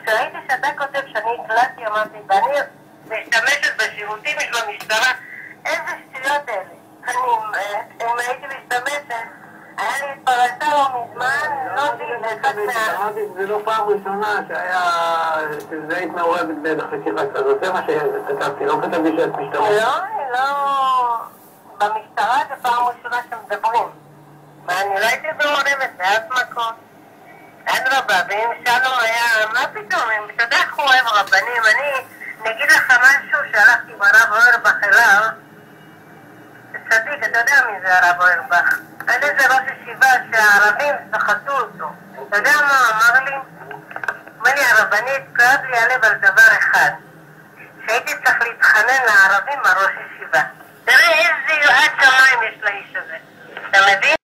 כשראיתי שאתה כותב שאני הקלטתי, אמרתי, ואני משתמשת בשירותים של המשטרה, איזה שטויות אלה. אם הייתי משתמשת, היה לי התפרצה לא מזמן, לא לאחד אמרתי, זה לא פעם ראשונה שזה היית מעורבת בחקירה כזאת, זה מה שכתבתי, לא כתבתי שאת משתמשת. לא, במשטרה זה פעם ראשונה שמדברים. ואני לא הייתי מעורבת, זה היה מקום. אדרבה, ואם שלום היה, מה פתאום, אתה יודע איך הוא אוהב רבנים, אני אגיד לך משהו שהלכתי ברב אוירבך אליו, צדיק, אתה יודע מי זה הרב אוירבך? היה איזה ראש ישיבה שהערבים סחטו אותו. אתה יודע מה הוא אמר לי? אמר לי, הרבנית, כואב לי הלב על דבר אחד, שהייתי צריך להתחנן לערבים על ראש ישיבה. תראה איזה יראת שמיים יש לאיש הזה. אתה מבין?